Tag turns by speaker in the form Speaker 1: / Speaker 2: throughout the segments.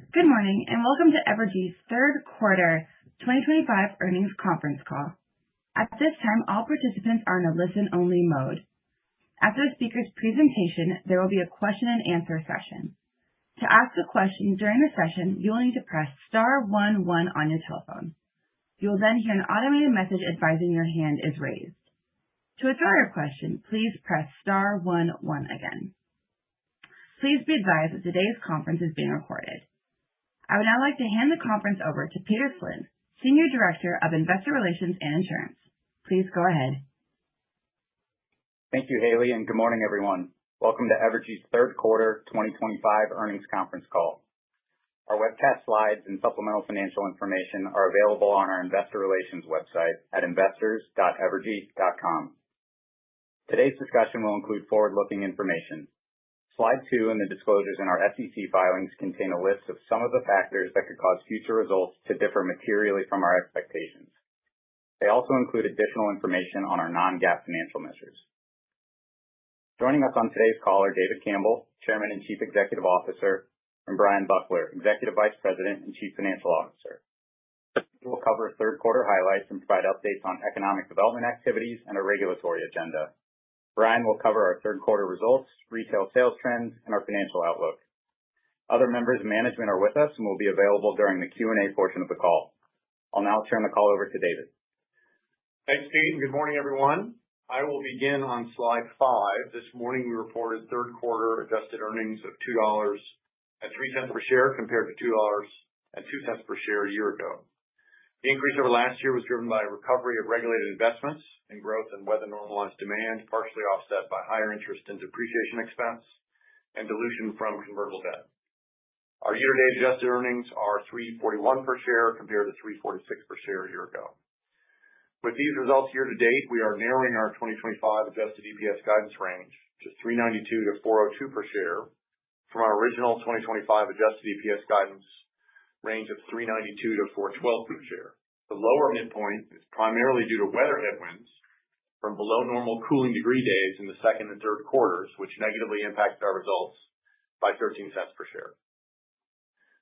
Speaker 1: Good morning and welcome to Evergy's third quarter 2025 earnings conference call. At this time, all participants are in a listen-only mode. After the speaker's presentation, there will be a question and answer session. To ask a question during the session, you will need to press star 11 on your telephone. You will then hear an automated message advising your hand is raised. To withdraw your question, please press star 11 again. Please be advised that today's conference is being recorded. I would now like to hand the conference over to Peter Flynn, Senior Director of Investor Relations and Insurance. Please go ahead.
Speaker 2: Thank you, Haley, and good morning, everyone. Welcome to Evergy's third quarter 2025 earnings conference call. Our webcast slides and supplemental financial information are available on our investor relations website at investors.evergy.com. Today's discussion will include forward-looking information. Slide 2 and the disclosures in our SEC filings contain a list of some of the factors that could cause future results to differ materially from our expectations. They also include additional information on our non-GAAP financial measures. Joining us on today's call are David Campbell, Chairman and Chief Executive Officer, and Brian Buckler, Executive Vice President and Chief Financial Officer. We'll cover third quarter highlights and provide updates on economic development activities and a regulatory agenda. Brian will cover our third quarter results, retail sales trends, and our financial outlook. Other members of management are with us and will be available during the Q&A portion of the call. I'll now turn the call over to David.
Speaker 3: Thanks, Pete. Good morning, everyone. I will begin on slide 5. This morning we reported third quarter adjusted earnings of $2.03 per share compared to $2.02 per share a year ago. The increase over last year was driven by a recovery of regulated investments and growth in weather-normalized demand, partially offset by higher interest and depreciation expense and dilution from convertible debt. Our year-to-date adjusted earnings are $3.41 per share compared to $3.46 per share a year ago. With these results year-to-date, we are narrowing our 2025 adjusted EPS guidance range to $3.92 to $4.02 per share from our original 2025 adjusted EPS guidance range of $3.92 to $4.12 per share. The lower midpoint is primarily due to weather headwinds from below normal cooling degree days in the second and third quarters, which negatively impacted our results by 13 cents per share.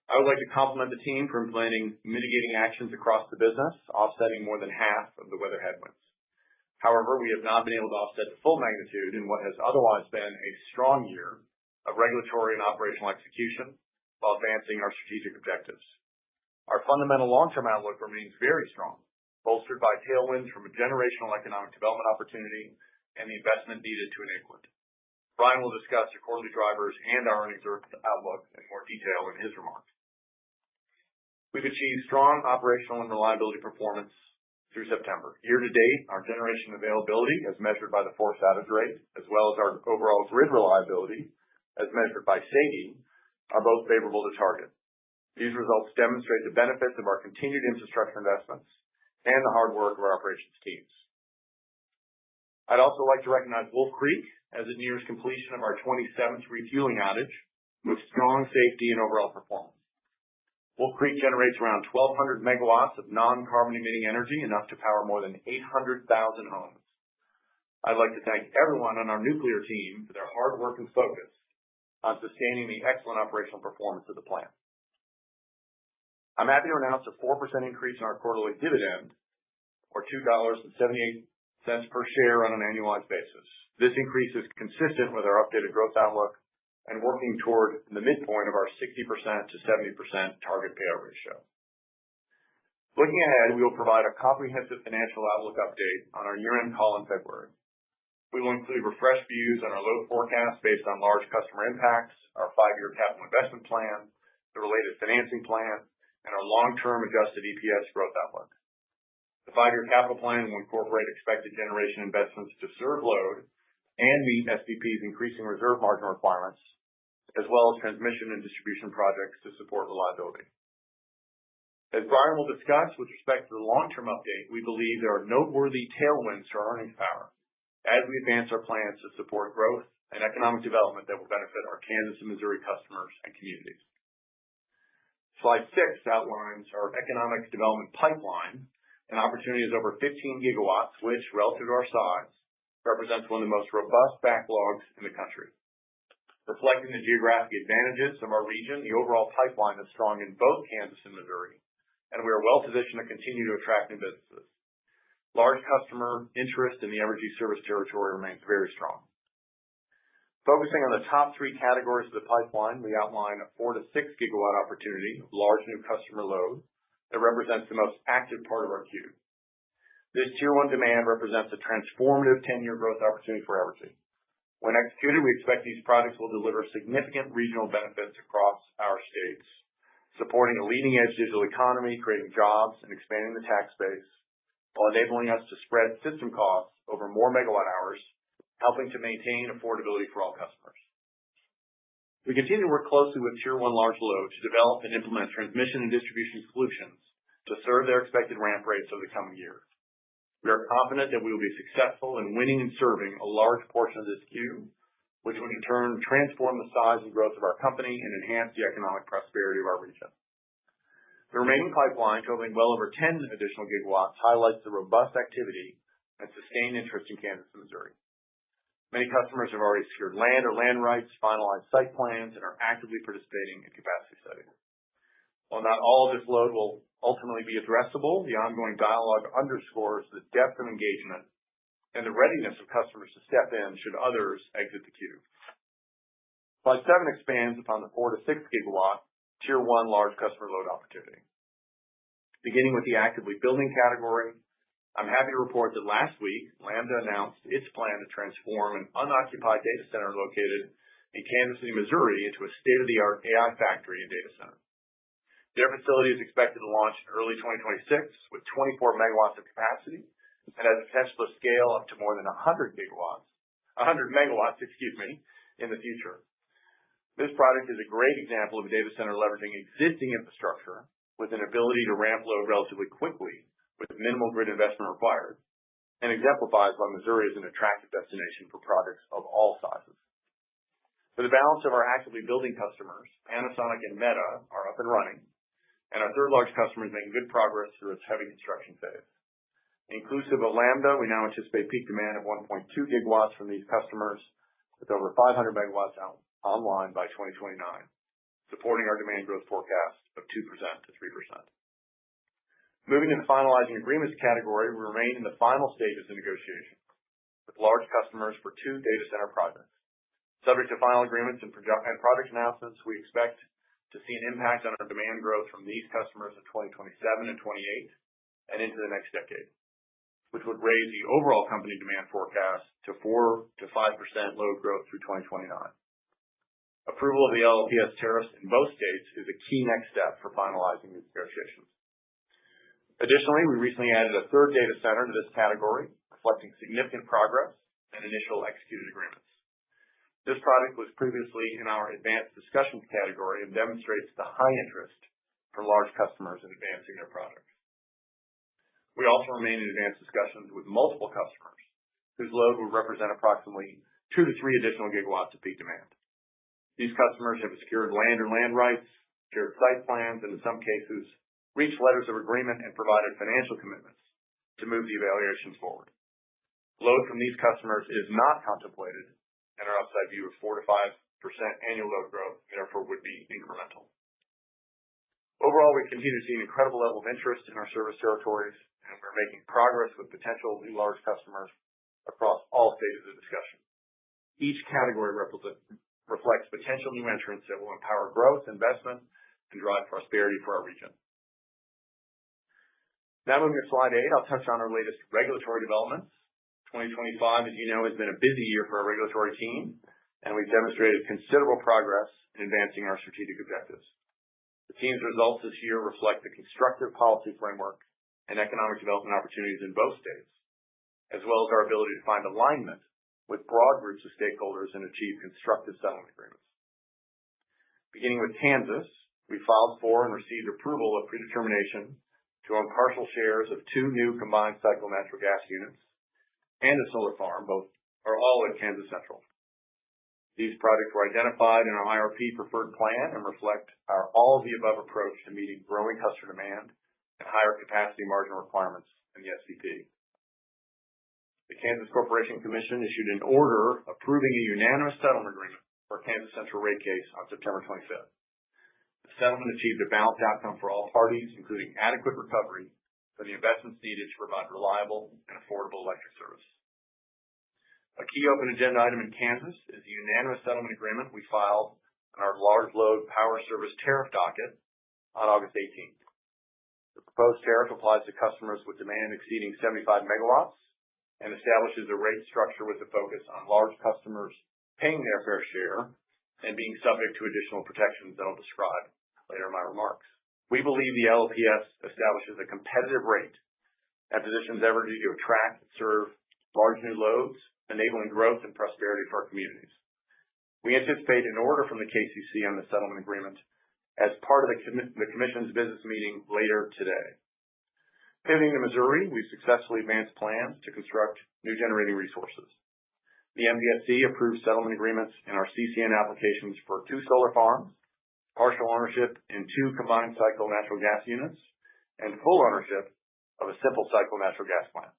Speaker 3: I would like to compliment the team for implementing mitigating actions across the business, offsetting more than half of the weather headwinds. However, we have not been able to offset the full magnitude in what has otherwise been a strong year of regulatory and operational execution while advancing our strategic objectives. Our fundamental long-term outlook remains very strong, bolstered by tailwinds from a generational economic development opportunity and the investment needed to enable it. Brian will discuss the quarterly drivers and our earnings outlook in more detail in his remarks. We've achieved strong operational and reliability performance through September. Year-to-date, our generation availability, as measured by the forced outage rate, as well as our overall grid reliability, as measured by SAIDI, are both favorable to target. These results demonstrate the benefits of our continued infrastructure investments and the hard work of our operations teams. I'd also like to recognize Wolf Creek as it nears completion of our 27th refueling outage with strong safety and overall performance. Wolf Creek generates around 1,200 megawatts of non-carbon emitting energy, enough to power more than 800,000 homes. I'd like to thank everyone on our nuclear team for their hard work and focus on sustaining the excellent operational performance of the plant. I'm happy to announce a 4% increase in our quarterly dividend, or $2.78 per share on an annualized basis. This increase is consistent with our updated growth outlook and working toward the midpoint of our 60% to 70% target payout ratio. Looking ahead, we will provide a comprehensive financial outlook update on our year-end call in February. We will include refreshed views on our load forecast based on large customer impacts, our 5-year capital investment plan, the related financing plan, and our long-term adjusted EPS growth outlook. The 5-year capital plan will incorporate expected generation investments to serve load and meet SPP's increasing reserve margin requirements, as well as transmission and distribution projects to support reliability. As Brian will discuss with respect to the long-term update, we believe there are noteworthy tailwinds to our earnings power as we advance our plans to support growth and economic development that will benefit our Kansas and Missouri customers and communities. Slide 6 outlines our economic development pipeline. An opportunity is over 15 gigawatts, which, relative to our size, represents one of the most robust backlogs in the country. Reflecting the geographic advantages of our region, the overall pipeline is strong in both Kansas and Missouri, and we are well positioned to continue to attract new businesses. Large customer interest in the Evergy service territory remains very strong. Focusing on the top three categories of the pipeline, we outline a 4 to 6 gigawatt opportunity of large new customer load that represents the most active part of our queue. This Tier 1 demand represents a transformative 10-year growth opportunity for Evergy. When executed, we expect these projects will deliver significant regional benefits across our states, supporting a leading-edge digital economy, creating jobs, and expanding the tax base, while enabling us to spread system costs over more megawatt hours, helping to maintain affordability for all customers. We continue to work closely with Tier 1 large load to develop and implement transmission and distribution solutions to serve their expected ramp rates over the coming year. We are confident that we will be successful in winning and serving a large portion of this queue, which would in turn transform the size and growth of our company and enhance the economic prosperity of our region. The remaining pipeline, totaling well over 10 additional gigawatts, highlights the robust activity and sustained interest in Kansas and Missouri. Many customers have already secured land or land rights, finalized site plans, and are actively participating in capacity studies. While not all of this load will ultimately be addressable, the ongoing dialogue underscores the depth of engagement and the readiness of customers to step in should others exit the queue. Slide 7 expands upon the 4 to 6 gigawatt Tier 1 large customer load opportunity. Beginning with the actively building category, I'm happy to report that last week, Lambda announced its plan to transform an unoccupied data center located in Kansas City, Missouri, into a state-of-the-art AI factory and data center. Their facility is expected to launch in early 2026 with 24 megawatts of capacity and has the potential to scale up to more than 100 megawatts, in the future. This project is a great example of a data center leveraging existing infrastructure with an ability to ramp load relatively quickly with minimal grid investment required, and exemplifies why Missouri is an attractive destination for projects of all sizes. For the balance of our actively building customers, Panasonic and Meta are up and running, and our third large customer is making good progress through its heavy construction phase. Inclusive of Lambda, we now anticipate peak demand of 1.2 gigawatts from these customers, with over 500 megawatts online by 2029, supporting our demand growth forecast of 2% to 3%. Moving to the finalizing agreements category, we remain in the final stages of negotiation with large customers for 2 data center projects. Subject to final agreements and project announcements, we expect to see an impact on our demand growth from these customers in 2027 and 28 and into the next decade, which would raise the overall company demand forecast to 4 to 5% load growth through 2029. Approval of the LLPS tariffs in both states is a key next step for finalizing these negotiations. Additionally, we recently added a third data center to this category, reflecting significant progress and initial executed agreements. This project was previously in our advanced discussions category and demonstrates the high interest from large customers in advancing their projects. We also remain in advanced discussions with multiple customers whose load will represent approximately 2 to 3 additional gigawatts of peak demand. These customers have secured land or land rights, secured site plans, and in some cases, reached letters of agreement and provided financial commitments to move the evaluations forward. Load from these customers is not contemplated in our upside view of 4 to 5% annual load growth, therefore would be incremental. Overall, we continue to see an incredible level of interest in our service territories, and we're making progress with potential new large customers across all stages of discussion. Each category reflects potential new entrants that will empower growth, investment, and drive prosperity for our region. Now moving to slide 8, I'll touch on our latest regulatory developments. 2025, as you know, has been a busy year for our regulatory team, and we've demonstrated considerable progress in advancing our strategic objectives. The team's results this year reflect the constructive policy framework and economic development opportunities in both states, as well as our ability to find alignment with broad groups of stakeholders and achieve constructive settlement agreements. Beginning with Kansas, we filed for and received approval of predetermination to own partial shares of 2 new combined cycle natural gas units and a solar farm, both are all at Kansas Central. These projects were identified in our IRP preferred plan and reflect our all-of-the-above approach to meeting growing customer demand and higher capacity margin requirements in the SCP. The Kansas Corporation Commission issued an order approving a unanimous settlement agreement for Kansas Central rate case on September 25th. The settlement achieved a balanced outcome for all parties, including adequate recovery for the investments needed to provide reliable and affordable electric service. A key open agenda item in Kansas is the unanimous settlement agreement we filed on our large load power service tariff docket on August 18th. The proposed tariff applies to customers with demand exceeding 75 megawatts and establishes a rate structure with a focus on large customers paying their fair share and being subject to additional protections that I'll describe later in my remarks. We believe the LLPS establishes a competitive rate that positions Evergy to attract and serve large new loads, enabling growth and prosperity for our communities. We anticipate an order from the KCC on the settlement agreement as part of the Commission's business meeting later today. Pivoting to Missouri, we've successfully advanced plans to construct new generating resources. The MPSC approved settlement agreements in our CCN applications for 2 solar farms, partial ownership in 2 combined cycle natural gas units, and full ownership of a simple cycle natural gas plant.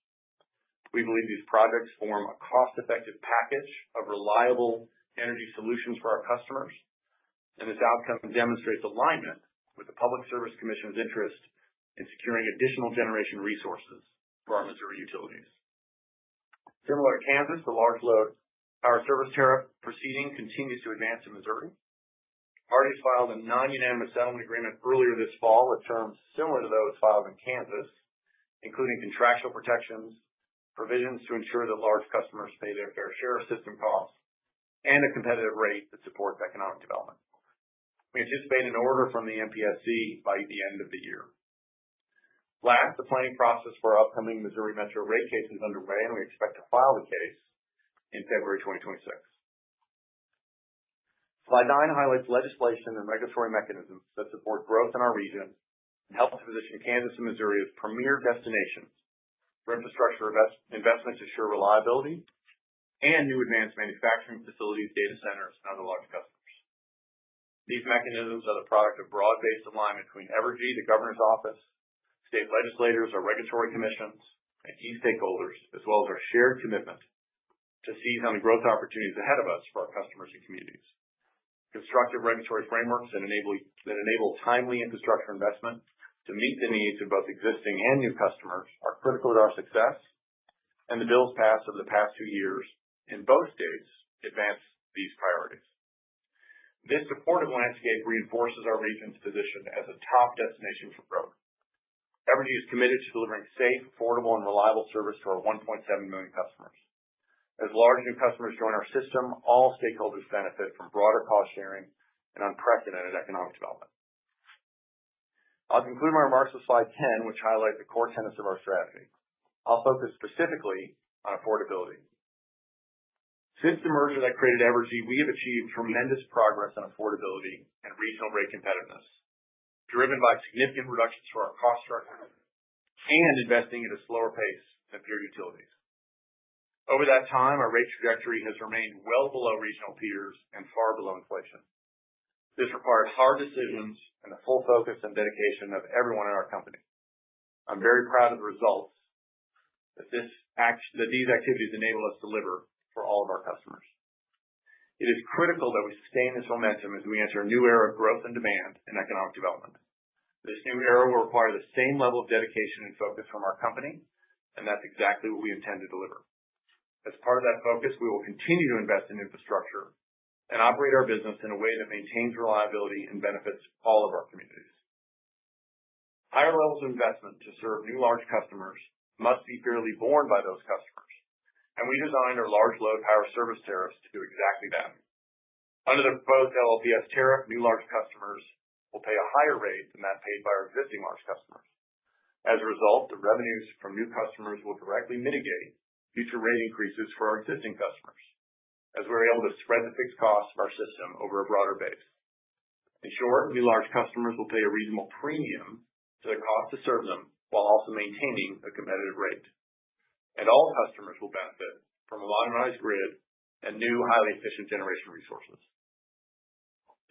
Speaker 3: We believe these projects form a cost-effective package of reliable energy solutions for our customers, and this outcome demonstrates alignment with the Public Service Commission's interest in securing additional generation resources for our Missouri utilities. Similar to Kansas, the large load power service tariff proceeding continues to advance in Missouri. Parties filed a non-unanimous settlement agreement earlier this fall with terms similar to those filed in Kansas, including contractual protections, provisions to ensure that large customers pay their fair share of system costs, and a competitive rate that supports economic development. We anticipate an order from the MPSC by the end of the year. Last, the planning process for our upcoming Missouri Metro rate case is underway, and we expect to file the case in February 2026. Slide 9 highlights legislation and regulatory mechanisms that support growth in our region and help to position Kansas and Missouri as premier destinations for infrastructure investments to ensure reliability and new advanced manufacturing facilities, data centers, and other large customers. These mechanisms are the product of broad-based alignment between Evergy, the governor's office, state legislators, our regulatory commissions, and key stakeholders, as well as our shared commitment to seize on the growth opportunities ahead of us for our customers and communities. Constructive regulatory frameworks that enable timely infrastructure investment to meet the needs of both existing and new customers are critical to our success, and the bills passed over the past 2 years in both states advance these priorities. This supportive landscape reinforces our region's position as a top destination for growth. Evergy is committed to delivering safe, affordable, and reliable service to our 1.7 million customers. As large new customers join our system, all stakeholders benefit from broader cost sharing and unprecedented economic development. I'll conclude my remarks with slide 10, which highlights the core tenets of our strategy. I'll focus specifically on affordability. Since the merger that created Evergy, we have achieved tremendous progress on affordability and regional rate competitiveness, driven by significant reductions to our cost structure and investing at a slower pace than peer utilities. Over that time, our rate trajectory has remained well below regional peers and far below inflation. This required hard decisions and the full focus and dedication of everyone in our company. I'm very proud of the results that these activities enable us to deliver for all of our customers. It is critical that we sustain this momentum as we enter a new era of growth and demand and economic development. This new era will require the same level of dedication and focus from our company, and that's exactly what we intend to deliver. As part of that focus, we will continue to invest in infrastructure and operate our business in a way that maintains reliability and benefits all of our communities. Higher levels of investment to serve new large customers must be fairly borne by those customers, and we designed our large load power service tariffs to do exactly that. Under the proposed LLPS tariff, new large customers will pay a higher rate than that paid by our existing large customers. As a result, the revenues from new customers will directly mitigate future rate increases for our existing customers, as we're able to spread the fixed costs of our system over a broader base. In short, new large customers will pay a reasonable premium to the cost to serve them while also maintaining a competitive rate. And all customers will benefit from a modernized grid and new highly efficient generation resources.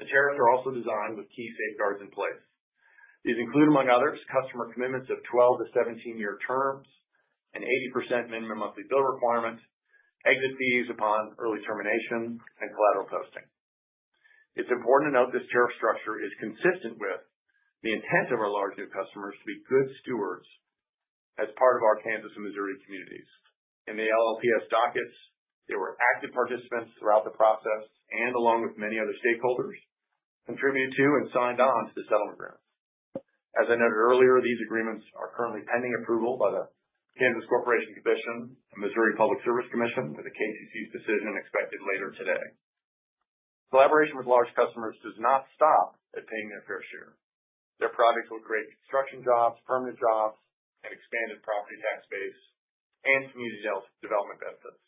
Speaker 3: The tariffs are also designed with key safeguards in place. These include, among others, customer commitments of 12 to 17-year terms, an 80% minimum monthly bill requirement, exit fees upon early termination, and collateral posting. It's important to note this tariff structure is consistent with the intent of our large new customers to be good stewards as part of our Kansas and Missouri communities. In the LLPS dockets, they were active participants throughout the process and, along with many other stakeholders, contributed to and signed on to the settlement agreements. As I noted earlier, these agreements are currently pending approval by the Kansas Corporation Commission and Missouri Public Service Commission, with the KCC's decision expected later today. Collaboration with large customers does not stop at paying their fair share. Their projects will create construction jobs, permanent jobs, an expanded property tax base, and community development benefits.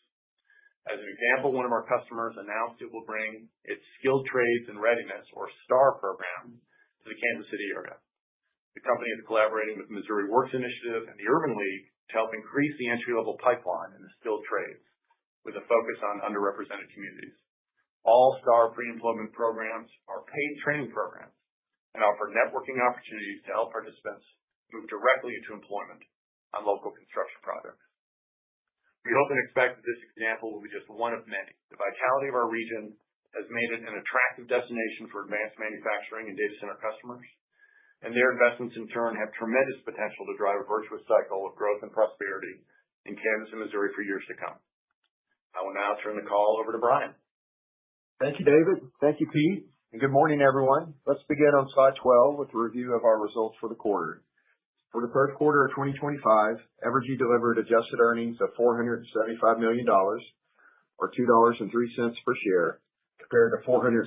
Speaker 3: As an example, one of our customers announced it will bring its Skilled Trades and Readiness, or STAR program, to the Kansas City area. The company is collaborating with the Missouri Works Initiative and the Urban League to help increase the entry-level pipeline in the skilled trades, with a focus on underrepresented communities. All STAR pre-employment programs are paid training programs and offer networking opportunities to help participants move directly into employment on local construction projects. We hope and expect that this example will be just one of many. The vitality of our region has made it an attractive destination for advanced manufacturing and data center customers, and their investments in turn have tremendous potential to drive a virtuous cycle of growth and prosperity in Kansas and Missouri for years to come. I will now turn the call over to Brian.
Speaker 4: Thank you, David. Thank you, Pete. And good morning, everyone. Let's begin on slide 12 with a review of our results for the quarter. For the first quarter of 2025, Evergy delivered adjusted earnings of $475 million, or $2.03 per share, compared to $465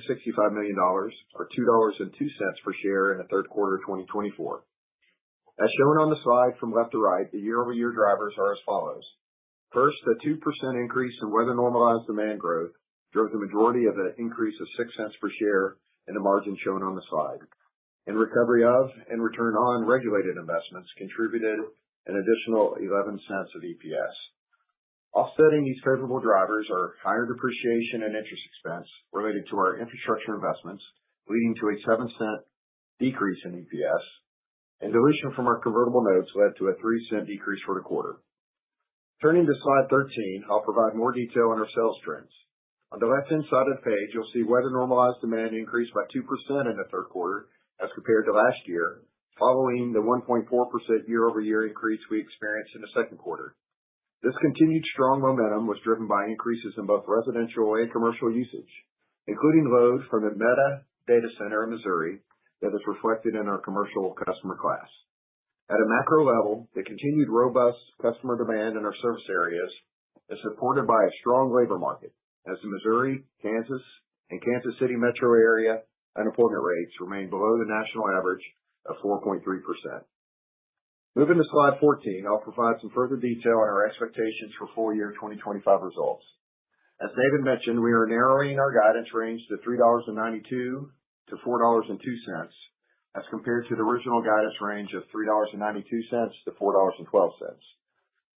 Speaker 4: million, or $2.02 per share in the third quarter of 2024. As shown on the slide from left to right, the year-over-year drivers are as follows. First, a 2% increase in weather-normalized demand growth drove the majority of the increase of 6 cents per share in the margin shown on the slide. And recovery of and return on regulated investments contributed an additional 11 cents of EPS. Offsetting these favorable drivers are higher depreciation and interest expense related to our infrastructure investments, leading to a 7-cent decrease in EPS, and dilution from our convertible notes led to a 3-cent decrease for the quarter. Turning to slide 13, I'll provide more detail on our sales trends. On the left-hand side of the page, you'll see weather-normalized demand increased by 2% in the third quarter as compared to last year, following the 1.4% year-over-year increase we experienced in the second quarter. This continued strong momentum was driven by increases in both residential and commercial usage, including load from the Meta data center in Missouri that is reflected in our commercial customer class. At a macro level, the continued robust customer demand in our service areas is supported by a strong labor market, as the Missouri, Kansas, and Kansas City metro area unemployment rates remain below the national average of 4.3%. Moving to slide 14, I'll provide some further detail on our expectations for full year 2025 results. As David mentioned, we are narrowing our guidance range to $3.92 to $4.02, as compared to the original guidance range of $3.92 to $4.12.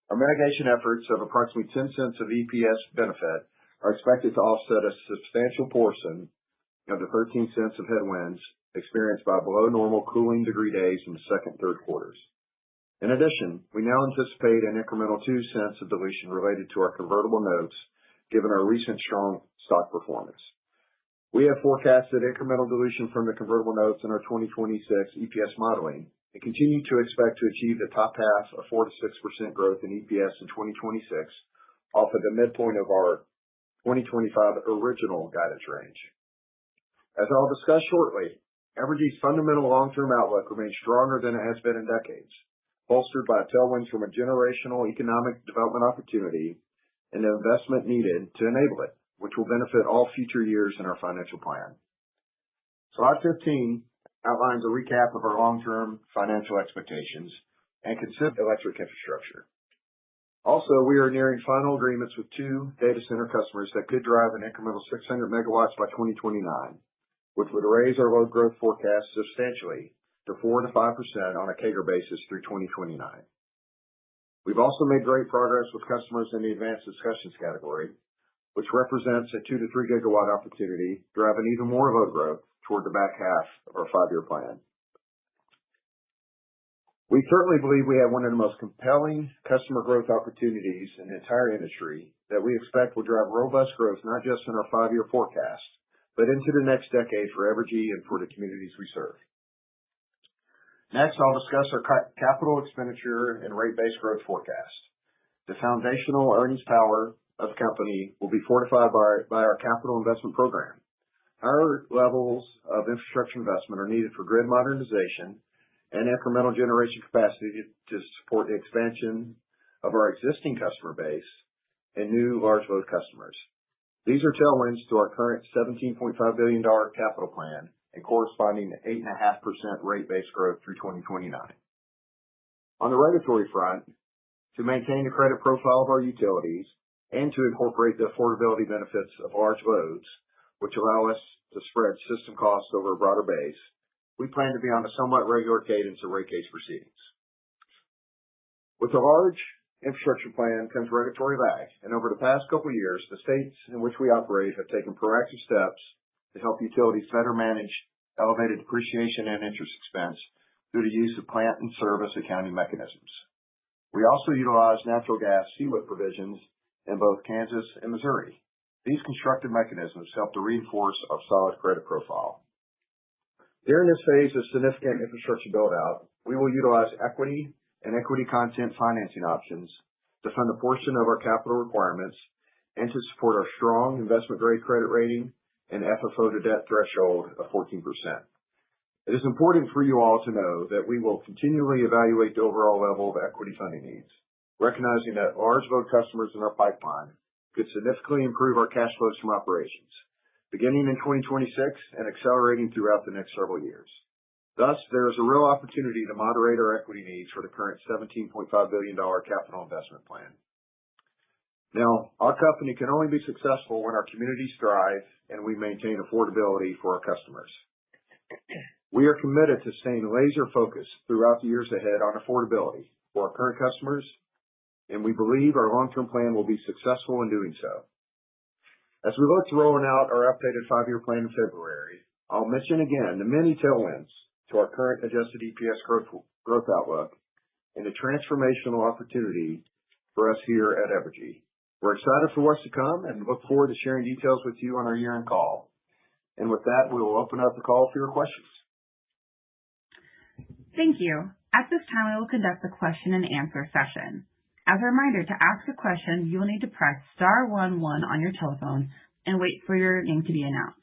Speaker 4: Our mitigation efforts of approximately 10 cents of EPS benefit are expected to offset a substantial portion of the 13 cents of headwinds experienced by below normal cooling degree days in the second and third quarters. In addition, we now anticipate an incremental 2 cents of dilution related to our convertible notes, given our recent strong stock performance. We have forecasted incremental dilution from the convertible notes in our 2026 EPS modeling and continue to expect to achieve the top half of 4 to 6% growth in EPS in 2026, off of the midpoint of our 2025 original guidance range. As I'll discuss shortly, Evergy's fundamental long-term outlook remains stronger than it has been in decades, bolstered by tailwinds from a generational economic development opportunity and the investment needed to enable it, which will benefit all future years in our financial plan. Slide 15 outlines a recap of our long-term financial expectations and consider electric infrastructure. Also, we are nearing final agreements with 2 data center customers that could drive an incremental 600 megawatts by 2029, which would raise our load growth forecast substantially to 4 to 5% on a CAGR basis through 2029. We've also made great progress with customers in the advanced discussions category, which represents a 2 to 3 gigawatt opportunity, driving even more load growth toward the back half of our 5-year plan. We certainly believe we have one of the most compelling customer growth opportunities in the entire industry that we expect will drive robust growth not just in our 5-year forecast, but into the next decade for Evergy and for the communities we serve. Next, I'll discuss our capital expenditure and rate-based growth forecast. The foundational earnings power of the company will be fortified by our capital investment program. Higher levels of infrastructure investment are needed for grid modernization and incremental generation capacity to support the expansion of our existing customer base and new large load customers. These are tailwinds to our current $17.5 billion capital plan and corresponding 8.5% rate-based growth through 2029. On the regulatory front, to maintain the credit profile of our utilities and to incorporate the affordability benefits of large loads, which allow us to spread system costs over a broader base, we plan to be on a somewhat regular cadence of rate case proceedings. With a large infrastructure plan comes regulatory lag, and over the past couple of years, the states in which we operate have taken proactive steps to help utilities better manage elevated depreciation and interest expense through the use of plant and service accounting mechanisms. We also utilize natural gas CWIP provisions in both Kansas and Missouri. These constructive mechanisms help to reinforce our solid credit profile. During this phase of significant infrastructure build-out, we will utilize equity and equity content financing options to fund a portion of our capital requirements and to support our strong investment-grade credit rating and FFO to debt threshold of 14%. It is important for you all to know that we will continually evaluate the overall level of equity funding needs, recognizing that large load customers in our pipeline could significantly improve our cash flows from operations, beginning in 2026 and accelerating throughout the next several years. Thus, there is a real opportunity to moderate our equity needs for the current $17.5 billion capital investment plan. Now, our company can only be successful when our communities thrive and we maintain affordability for our customers. We are committed to staying laser focused throughout the years ahead on affordability for our current customers, and we believe our long-term plan will be successful in doing so. As we look to rolling out our updated 5-year plan in February, I'll mention again the many tailwinds to our current adjusted EPS growth outlook and the transformational opportunity for us here at Evergy. We're excited for what's to come and look forward to sharing details with you on our year-end call. And with that, we will open up the call for your questions.
Speaker 1: Thank you. At this time, we will conduct the question and answer session. As a reminder, to ask a question, you will need to press *11 on your telephone and wait for your name to be announced.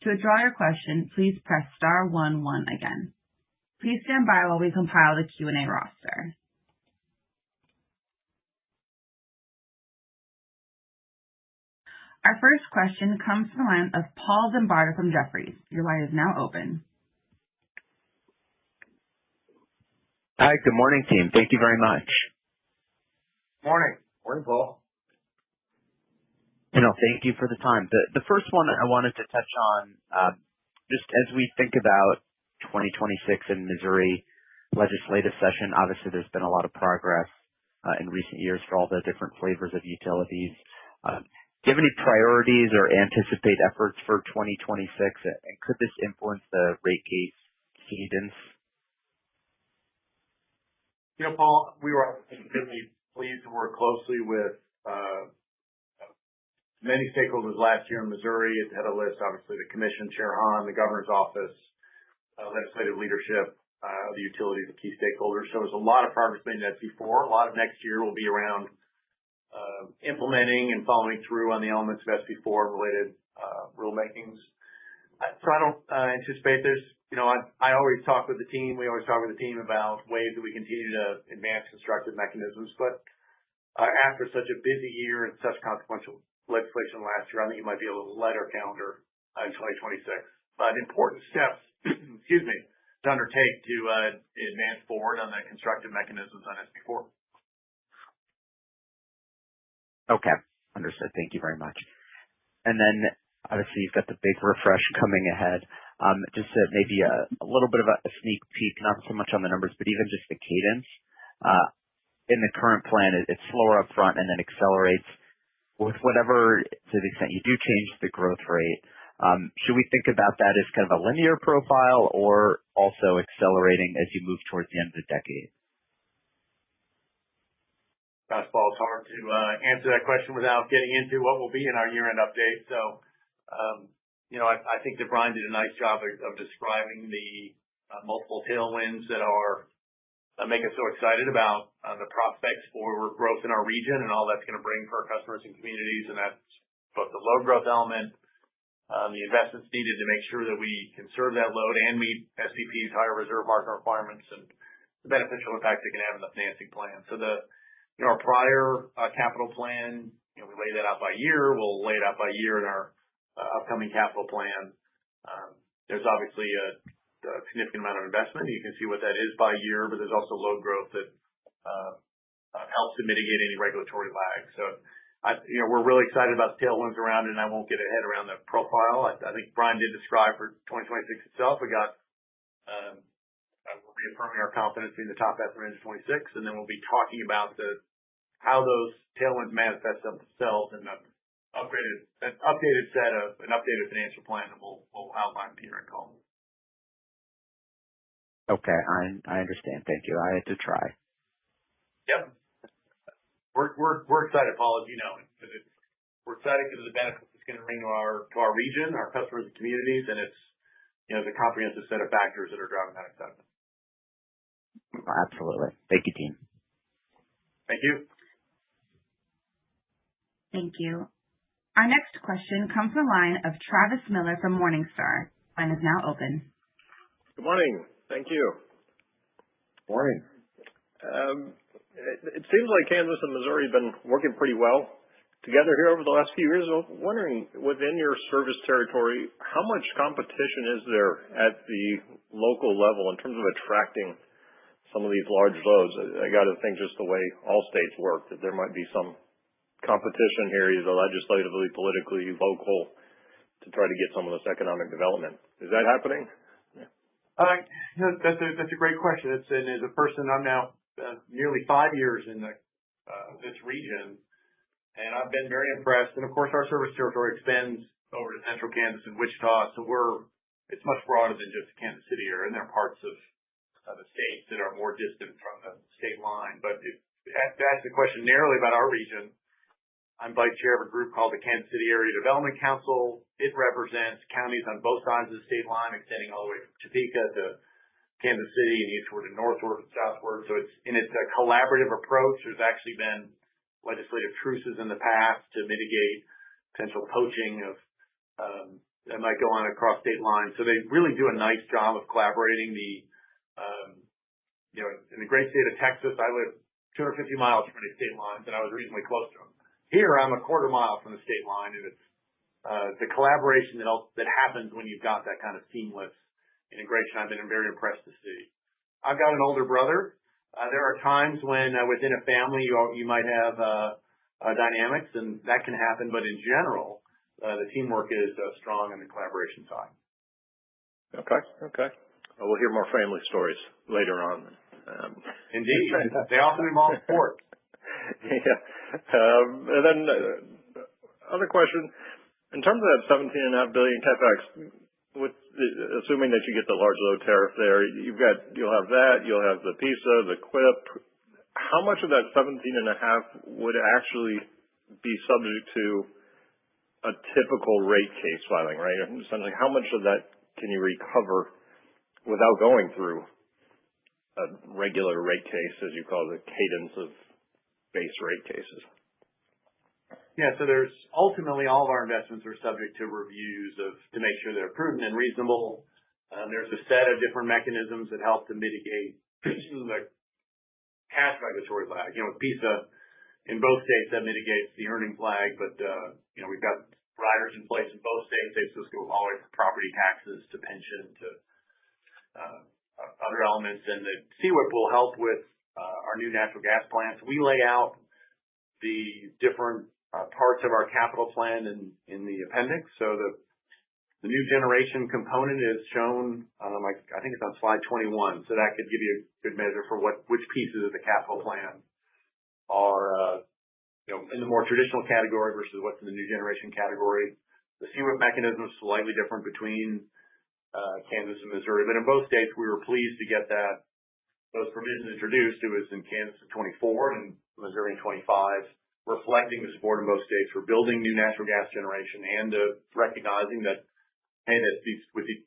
Speaker 1: To withdraw your question, please press *11 again. Please stand by while we compile the Q&A roster. Our first question comes from the line of Paul Zimbardo from Jefferies. Your line is now open.
Speaker 5: Hi, good morning, team. Thank you very much.
Speaker 3: Morning.
Speaker 4: Morning, Paul.
Speaker 5: Thank you for the time. The first one I wanted to touch on, just as we think about 2026 in Missouri legislative session, obviously there's been a lot of progress in recent years for all the different flavors of utilities. Do you have any priorities or anticipate efforts for 2026, and could this influence the rate case cadence?
Speaker 3: Paul, we were really pleased to work closely with many stakeholders last year in Missouri. It had a list, obviously, the Commission, Chair Hahn, the Governor's Office, legislative leadership, the utilities, the key stakeholders. So there's a lot of progress made in SB4. A lot of next year will be around implementing and following through on the elements of SB4 related rulemakings. So I don't anticipate there's, I always talk with the team. We always talk with the team about ways that we continue to advance constructive mechanisms. But after such a busy year and such consequential legislation last year, I think it might be a little lighter calendar in 2026. But important steps, to undertake to advance forward on the constructive mechanisms on SB4.
Speaker 5: Okay, understood. Thank you very much. And then, obviously, you've got the big refresh coming ahead. Just maybe a little bit of a sneak peek, not so much on the numbers, but even just the cadence. In the current plan, it's slower up front and then accelerates. With whatever, to the extent you do change the growth rate, should we think about that as kind of a linear profile or also accelerating as you move towards the end of the decade?
Speaker 3: Paul, it's hard to answer that question without getting into what will be in our year-end update. So, I think that Brian did a nice job of describing the multiple tailwinds that make us so excited about the prospects for growth in our region and all that's going to bring for our customers and communities. And that's both the load growth element, the investments needed to make sure that we can serve that load and meet SPP's higher reserve margin requirements, and the beneficial impact it can have in the financing plan. So our prior capital plan, we lay that out by year. We'll lay it out by year in our upcoming capital plan. There's obviously a significant amount of investment. You can see what that is by year, but there's also load growth that helps to mitigate any regulatory lag. So we're really excited about the tailwinds around it, and I won't get ahead around the profile. I think Brian did describe for 2026 itself. We're reaffirming our confidence in the top half of range of 26, and then we'll be talking about how those tailwinds manifest themselves in an updated financial plan that we'll outline here and call.
Speaker 5: Okay, I understand. Thank you. I had to try.
Speaker 3: Yep. We're excited, Paul, as you know, because we're excited because of the benefits it's going to bring to our region, our customers and communities, and it's the comprehensive set of factors that are driving that excitement.
Speaker 5: Absolutely. Thank you, team.
Speaker 3: Thank you.
Speaker 1: Thank you. Our next question comes from the line of Travis Miller from Morningstar. Line is now open.
Speaker 6: Good morning. Thank you.
Speaker 4: Morning.
Speaker 6: It seems like Kansas and Missouri have been working pretty well together here over the last few years. I'm wondering, within your service territory, how much competition is there at the local level in terms of attracting some of these large loads? I got to think just the way all states work, that there might be some competition here, either legislatively, politically, local, to try to get some of this economic development. Is that happening?
Speaker 3: That's a great question. And as a person, I'm now nearly 5 years in this region, and I've been very impressed. And of course, our service territory extends over to central Kansas and Wichita, so it's much broader than just the Kansas City area, and there are parts of the states that are more distant from the state line. But to ask the question narrowly about our region, I'm vice chair of a group called the Kansas City Area Development Council. It represents counties on both sides of the state line, extending all the way from Topeka to Kansas City and eastward and northward and southward. So it's a collaborative approach. There's actually been legislative truces in the past to mitigate potential poaching that might go on across state lines. So they really do a nice job of collaborating. In the great state of Texas, I live 250 miles from any state lines, and I was reasonably close to them. Here, I'm a quarter mile from the state line, and it's the collaboration that happens when you've got that kind of seamless integration. I've been very impressed to see. I've got an older brother. There are times when within a family you might have dynamics, and that can happen. But in general, the teamwork is strong on the collaboration side.
Speaker 6: Okay. Well, we'll hear more family stories later on.
Speaker 3: Indeed. They often involve sports.
Speaker 6: Yeah. And then other question, in terms of that $17.5 billion CapEx, assuming that you get the large load tariff there, you'll have that, you'll have the PISA, the QIP. How much of that 17.5 would actually be subject to a typical rate case filing, right? Essentially, how much of that can you recover without going through a regular rate case, as you call the cadence of base rate cases?
Speaker 3: Yeah, so there's ultimately all of our investments are subject to reviews to make sure they're prudent and reasonable. There's a set of different mechanisms that help to mitigate the cash regulatory lag. With PISA in both states, that mitigates the earnings lag, but we've got riders in place in both states. They just go all the way from property taxes to pension to other elements, and the CWIP will help with our new natural gas plants. We lay out the different parts of our capital plan in the appendix. So the new generation component is shown, I think it's on slide 21. So that could give you a good measure for which pieces of the capital plan are in the more traditional category versus what's in the new generation category. The CWIP mechanism is slightly different between Kansas and Missouri, but in both states we were pleased to get those provisions introduced. It was in Kansas in 24 and Missouri in 25. Reflecting the support in both states for building new natural gas generation and recognizing that and with the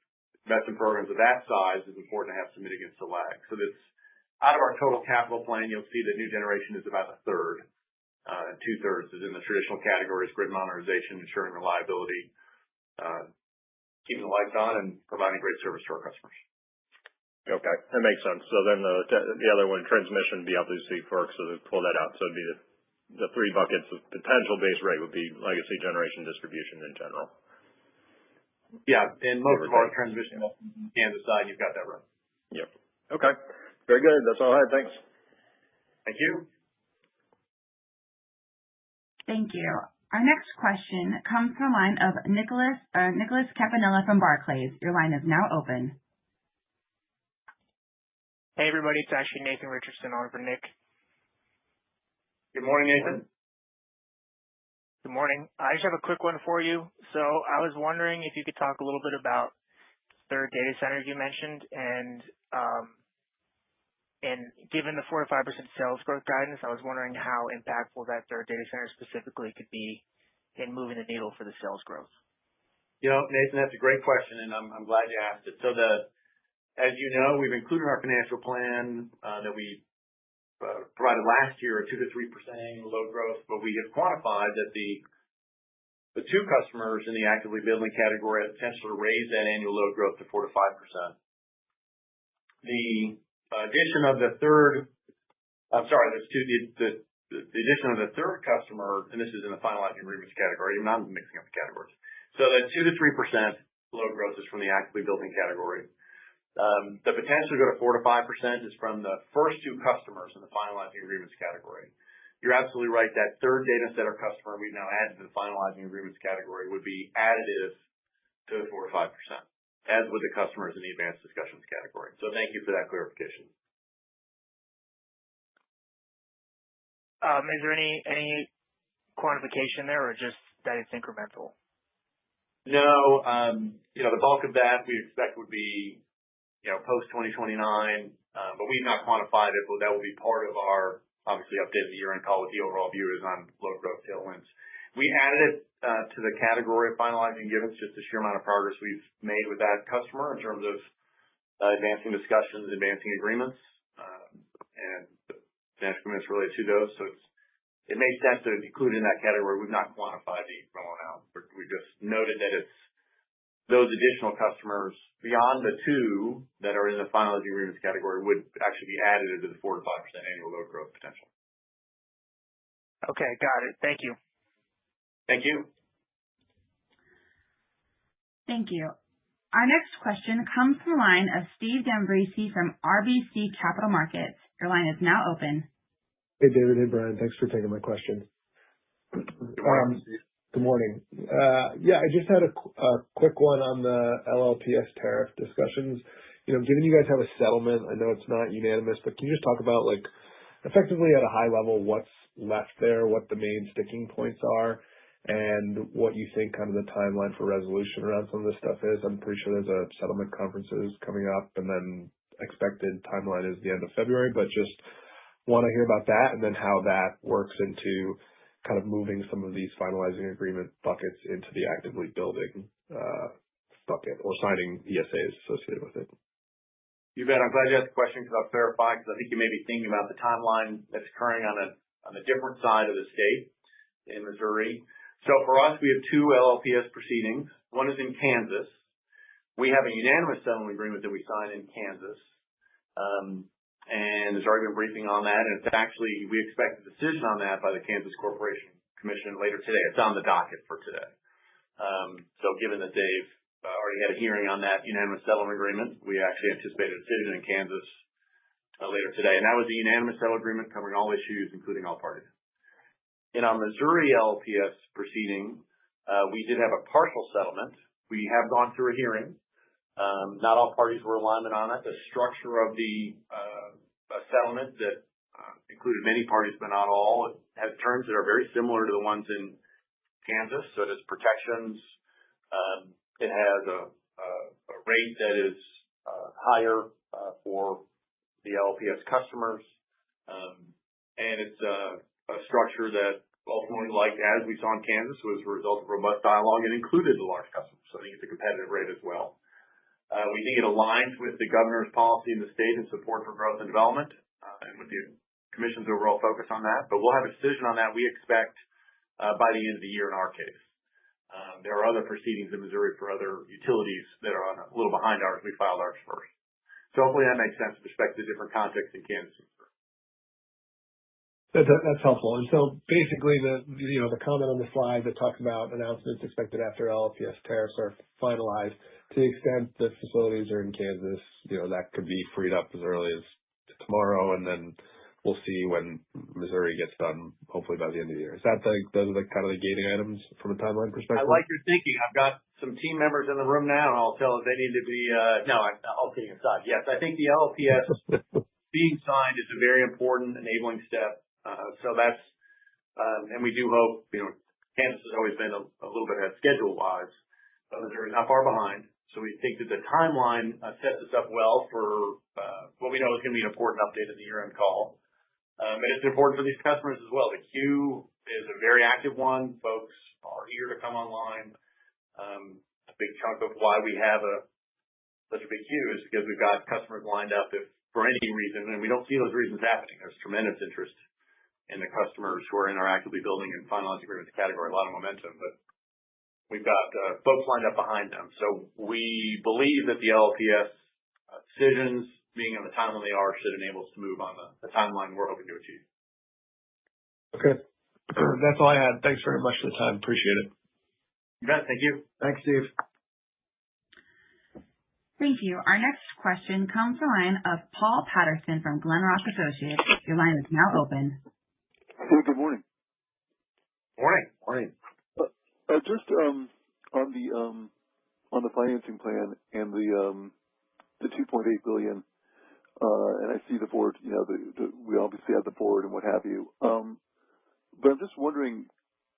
Speaker 3: investment programs of that size, it's important to have some mitigants to lag. So that's out of our total capital plan. You'll see that new generation is about a third. 2/3 is in the traditional categories: grid modernization, ensuring reliability, keeping the lights on, and providing great service to our customers.
Speaker 6: Okay, that makes sense. So then the other one, transmission, would be obviously FERC, so to pull that out. So it'd be the three buckets of potential base rate would be legacy, generation, distribution in general.
Speaker 3: Yeah, and most of our transmission on the Kansas side, you've got that right.
Speaker 6: Yep. Okay. Very good. That's all I had. Thanks.
Speaker 3: Thank you.
Speaker 1: Thank you. Our next question comes from the line of Nicholas Campanella from Barclays. Your line is now open.
Speaker 7: Hey, everybody. It's actually Nathan Richardson on for Nick.
Speaker 3: Good morning, Nathan.
Speaker 7: Good morning. I just have a quick one for you. So I was wondering if you could talk a little bit about third data centers you mentioned, and given the 4 to 5% sales growth guidance, I was wondering how impactful that third data center specifically could be in moving the needle for the sales growth.
Speaker 3: Nathan, that's a great question, and I'm glad you asked it. So as you know, we've included in our financial plan that we provided last year a 2 to 3% annual load growth, but we have quantified that the two customers in the actively building category have potential to raise that annual load growth to 4 to 5%. The addition of the third, the addition of the third customer, and this is in the finalizing agreements category. I'm not mixing up the categories. So that 2 to 3% load growth is from the actively building category. The potential to go to 4 to 5% is from the first two customers in the finalizing agreements category. You're absolutely right. That third data center customer we've now added to the finalizing agreements category would be additive to the 4 to 5%, as would the customers in the advanced discussions category. So thank you for that clarification.
Speaker 7: Is there any quantification there, or just that it's incremental?
Speaker 3: No. The bulk of that we expect would be post 2029, but we've not quantified it, but that will be part of our obviously updated year-end call with the overall view is on load growth tailwinds. We added it to the category of finalizing agreements, just the sheer amount of progress we've made with that customer in terms of advancing discussions, advancing agreements, and the financial commitments related to those. So it makes sense to include in that category. We've not quantified the incremental amount. We just noted that it's those additional customers beyond the two that are in the finalizing agreements category would actually be added to the 4 to 5% annual load growth potential.
Speaker 7: Okay, got it. Thank you.
Speaker 3: Thank you.
Speaker 1: Thank you. Our next question comes from the line of Steve D'Ambrisi from RBC Capital Markets. Your line is now open.
Speaker 8: Hey, David. Hey, Brian. Thanks for taking my question.
Speaker 3: Good morning, Steve.
Speaker 8: Good morning. I just had a quick one on the LLPS tariff discussions. Given you guys have a settlement, I know it's not unanimous, but can you just talk about, effectively at a high level, what's left there, what the main sticking points are, and what you think kind of the timeline for resolution around some of this stuff is? I'm pretty sure there's a settlement conferences coming up, and then expected timeline is the end of February, but just want to hear about that and then how that works into kind of moving some of these finalizing agreement buckets into the actively building bucket or signing ESAs associated with it.
Speaker 3: You bet. I'm glad you asked the question because I'll clarify, because I think you may be thinking about the timeline that's occurring on a different side of the state in Missouri. So for us, we have two LLPS proceedings. One is in Kansas. We have a unanimous settlement agreement that we signed in Kansas. And there's already been briefing on that, and it's actually, we expect a decision on that by the Kansas Corporation Commission later today. It's on the docket for today. So given that they've already had a hearing on that unanimous settlement agreement, we actually anticipate a decision in Kansas later today. And that was a unanimous settlement agreement covering all issues, including all parties. In our Missouri LLPS proceeding, we did have a partial settlement. We have gone through a hearing. Not all parties were in alignment on it. The structure of the settlement that included many parties but not all has terms that are very similar to the ones in Kansas. So it has protections. It has a rate that is higher for the LLPS customers, and it's a structure that ultimately, like as we saw in Kansas, was a result of robust dialogue and included the large customers. So I think it's a competitive rate as well. We think it aligns with the governor's policy in the state and support for growth and development, and with the commission's overall focus on that. But we'll have a decision on that, we expect, by the end of the year in our case. There are other proceedings in Missouri for other utilities that are on a little behind ours. We filed ours first. So hopefully that makes sense with respect to different contexts in Kansas.
Speaker 8: That's helpful. And so basically the comment on the slide that talks about announcements expected after LLPS tariffs are finalized, to the extent that facilities are in Kansas, that could be freed up as early as tomorrow, and then we'll see when Missouri gets done, hopefully by the end of the year. Is that those are kind of the gating items from a timeline perspective?
Speaker 3: I like your thinking. I've got some team members in the room now, and I'll tell if they need to be, all kidding aside. Yes, I think the LLPS being signed is a very important enabling step. So that's, and we do hope, Kansas has always been a little bit ahead schedule-wise, but Missouri is not far behind. So we think that the timeline sets us up well for what we know is going to be an important update in the year-end call. And it's important for these customers as well. The queue is a very active one. Folks are eager to come online. A big chunk of why we have such a big queue is because we've got customers lined up if for any reason, and we don't see those reasons happening. There's tremendous interest in the customers who are in our actively building and finalizing agreements category, a lot of momentum, but we've got folks lined up behind them. So we believe that the LLPS decisions, being on the timeline they are, should enable us to move on the timeline we're hoping to achieve.
Speaker 8: Okay. That's all I had. Thanks very much for the time. Appreciate it.
Speaker 3: You bet. Thank you.
Speaker 4: Thanks, Steve.
Speaker 1: Thank you. Our next question comes from the line of Paul Patterson from Glenrock Associates. Your line is now open.
Speaker 9: Hey, good morning.
Speaker 3: Morning.
Speaker 4: Morning.
Speaker 9: Just on the financing plan and the $2.8 billion, and I see the board. We obviously have the board and what have you. But I'm just wondering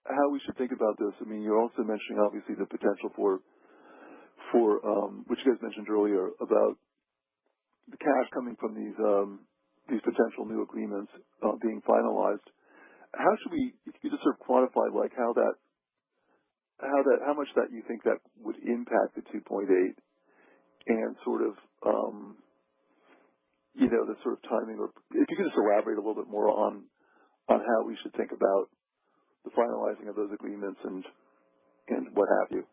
Speaker 9: how we should think about this. I mean, you're also mentioning obviously the potential for which you guys mentioned earlier about the cash coming from these potential new agreements being finalized. How should we, if you could just sort of quantify like how much that you think that would impact the 2.8 and sort of, the sort of timing, or if you could just elaborate a little bit more on how we should think about the finalizing of those agreements and what have you.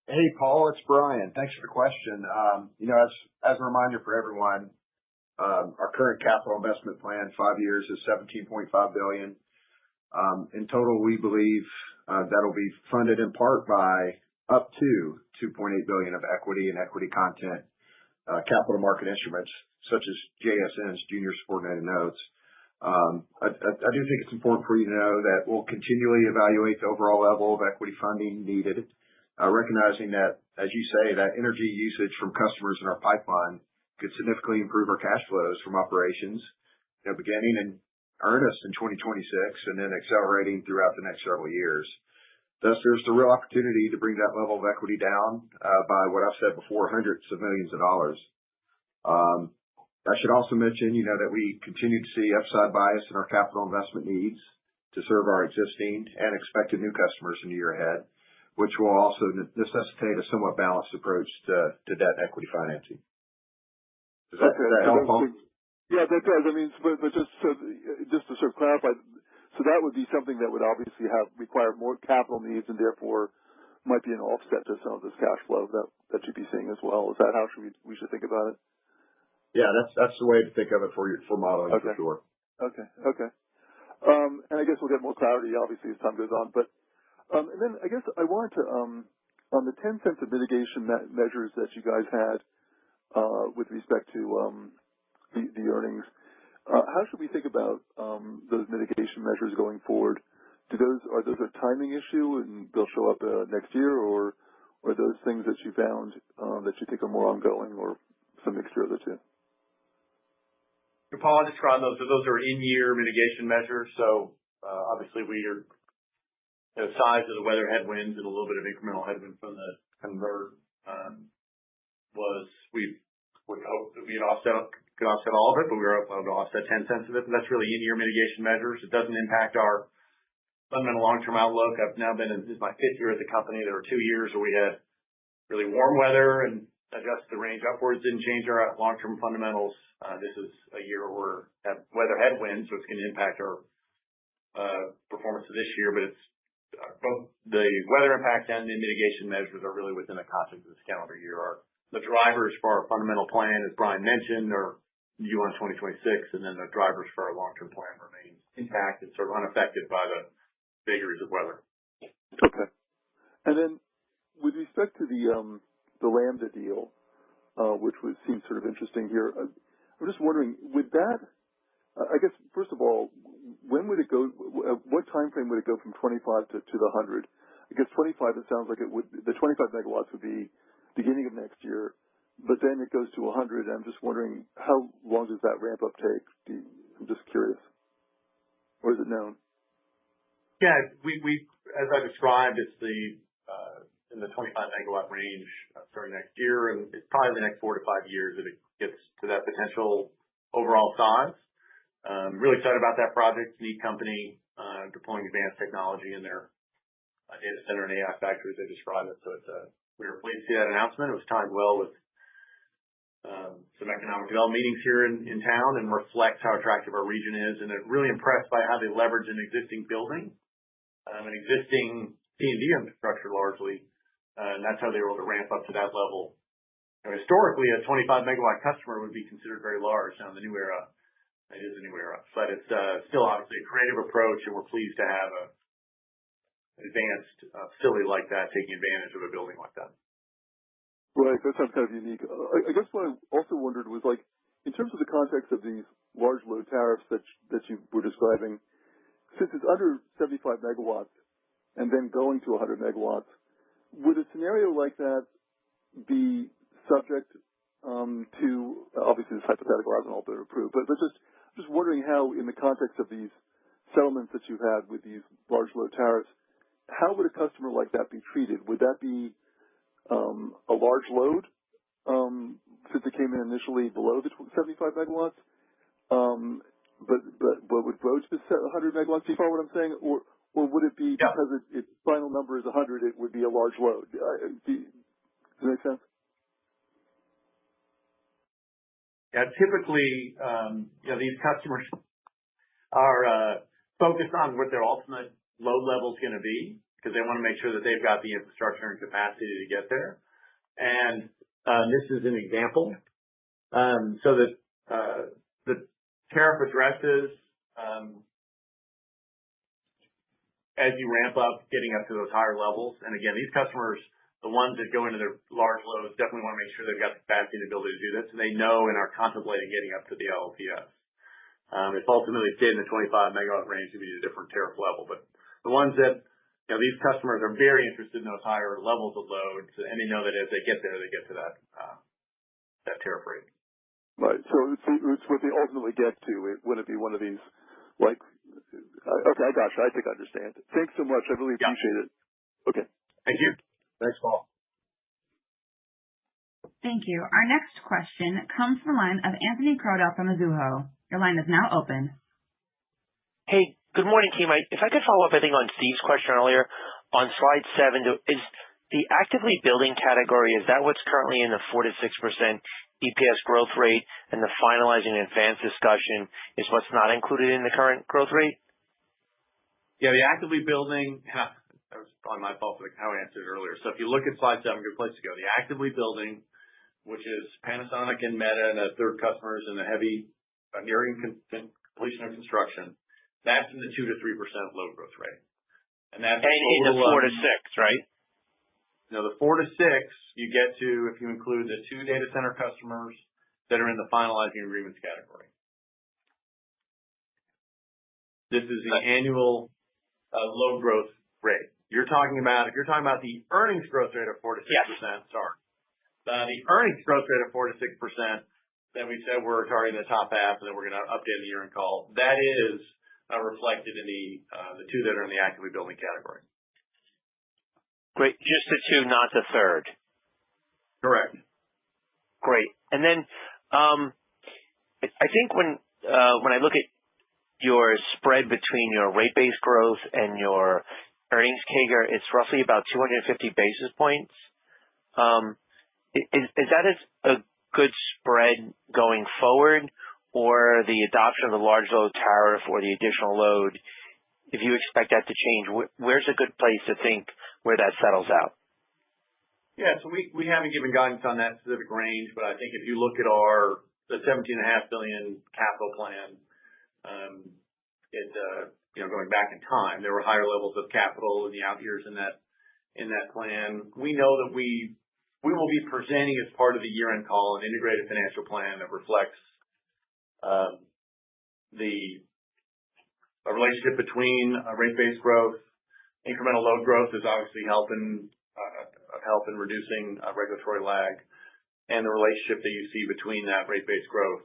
Speaker 4: Hey, Paul, it's Brian. Thanks for the question. As a reminder for everyone, our current capital investment plan, 5 years, is $17.5 billion. In total, we believe that'll be funded in part by up to $2.8 billion of equity and equity content capital market instruments, such as JSNs, junior subordinated notes. I do think it's important for you to know that we'll continually evaluate the overall level of equity funding needed, recognizing that, as you say, that energy usage from customers in our pipeline could significantly improve our cash flows from operations, beginning in earnest in 2026 and then accelerating throughout the next several years. Thus, there's the real opportunity to bring that level of equity down by what I've said before, hundreds of millions of dollars. I should also mention, that we continue to see upside bias in our capital investment needs to serve our existing and expected new customers in the year ahead, which will also necessitate a somewhat balanced approach to debt and equity financing. Does that help, Paul?
Speaker 9: Yeah, that does. I mean, but just to sort of clarify, so that would be something that would obviously require more capital needs and therefore might be an offset to some of this cash flow that you'd be seeing as well. Is that how we should think about it?
Speaker 4: Yeah, that's the way to think of it for modeling, for sure.
Speaker 9: Okay. And I guess we'll get more clarity, obviously, as time goes on. But and then I guess I wanted to on the 10 cents of mitigation measures that you guys had with respect to the earnings. How should we think about those mitigation measures going forward? Are those a timing issue and they'll show up next year, or are those things that you found that you think are more ongoing, or some mixture of the two?
Speaker 3: Paul, I'll describe those. So those are in-year mitigation measures. So obviously we are the size of the weather headwinds and a little bit of incremental headwind from the convert we would hope that we'd offset could offset all of it, but we were able to offset 10 cents of it. And that's really in-year mitigation measures. It doesn't impact our fundamental long-term outlook. I've now this is my 5th year at the company. There were 2 years where we had really warm weather and adjusted the range upwards, didn't change our long-term fundamentals. This is a year where we have weather headwinds, so it's going to impact our performance of this year. But it's both the weather impact and the mitigation measures are really within the context of this calendar year. The drivers for our fundamental plan, as Brian mentioned, are view on 2026, and then the drivers for our long-term plan remain intact and sort of unaffected by the vagaries of weather.
Speaker 9: Okay. And then with respect to the Lambda deal, which seems sort of interesting here, I'm just wondering, would that, I guess, first of all, when would it go, what time frame would it go from 25 to the 100? I guess 25, it sounds like it would, the 25 megawatts would be beginning of next year, but then it goes to 100. I'm just wondering, how long does that ramp up take? I'm just curious. Or is it known?
Speaker 3: Yeah, we as I described, it's in the 25 megawatt range starting next year, and it's probably the next 4 to 5 years that it gets to that potential overall size. Really excited about that project. Neat company deploying advanced technology in their data center and AI factories, they describe it. So we were pleased to see that announcement. It was timed well with some economic development meetings here in town and reflects how attractive our region is. And it really impressed by how they leverage an existing building, an existing T&D infrastructure largely, and that's how they were able to ramp up to that level. Historically, a 25 megawatt customer would be considered very large. Now in the new era, it is a new era, but it's still obviously a creative approach, and we're pleased to have an advanced facility like that taking advantage of a building like that.
Speaker 9: Right, that sounds kind of unique. I guess what I also wondered was, like, in terms of the context of these large load tariffs that you were describing, since it's under 75 megawatts and then going to 100 megawatts, would a scenario like that be subject to, obviously this hypothetical hasn't all been approved, but just wondering how, in the context of these settlements that you've had with these large load tariffs, how would a customer like that be treated? Would that be a large load, since it came in initially below the 75 megawatts, but would grow to 100 megawatts? Do you follow what I'm saying? Or would it be because its final number is 100, it would be a large load? Does that make sense?
Speaker 3: Yeah, typically, these customers are focused on what their ultimate load level is going to be, because they want to make sure that they've got the infrastructure and capacity to get there. And this is an example. So that the tariff addresses as you ramp up, getting up to those higher levels. And again, these customers, the ones that go into their large loads, definitely want to make sure they've got the capacity and ability to do this. And they know and are contemplating getting up to the LLPS. If ultimately stayed in the 25 megawatt range, it would be a different tariff level. But the ones that, these customers are very interested in those higher levels of loads, and they know that as they get there, they get to that tariff rate.
Speaker 9: Right. So it's what they ultimately get to. It wouldn't be one of these, like, okay, I gotcha. I think I understand. Thanks so much. I really appreciate it. Okay.
Speaker 3: Thank you.
Speaker 4: Thanks, Paul.
Speaker 1: Thank you. Our next question comes from the line of Anthony Crowdell from Mizuho. Your line is now open.
Speaker 10: Hey, good morning, team. If I could follow up, I think, on Steve's question earlier, on slide 7, is the actively building category, is that what's currently in the 4 to 6% EPS growth rate, and the finalizing advanced discussion is what's not included in the current growth rate?
Speaker 3: Yeah, the actively building, that was probably my fault for how I answered it earlier. So if you look at slide 7, good place to go. The actively building, which is Panasonic and Meta and the third customers in the heavy nearing completion of construction, that's in the 2 to 3% load growth rate. And that's
Speaker 10: in the 4 to 6, right?
Speaker 3: No, the 4 to 6 you get to if you include the 2 data center customers that are in the finalizing agreements category. This is the annual load growth rate. If you're talking about the earnings growth rate of 4 to 6%, sorry. The earnings growth rate of 4 to 6% that we said we're targeting the top half, and then we're going to update the year-end call. That is reflected in the 2 that are in the actively building category.
Speaker 10: Great. Just the 2, not the third.
Speaker 3: Correct.
Speaker 10: Great. And then I think when I look at your spread between your rate base growth and your earnings CAGR, it's roughly about 250 basis points. Is that a good spread going forward, or the adoption of the large load tariff or the additional load, if you expect that to change, where's a good place to think where that settles out?
Speaker 3: Yeah, so we haven't given guidance on that specific range, but I think if you look at the $17.5 billion capital plan, going back in time, there were higher levels of capital in the out years in that plan. We know that we will be presenting as part of the year-end call an integrated financial plan that reflects the relationship between rate-based growth. Incremental load growth is obviously helping reducing regulatory lag, and the relationship that you see between that rate-based growth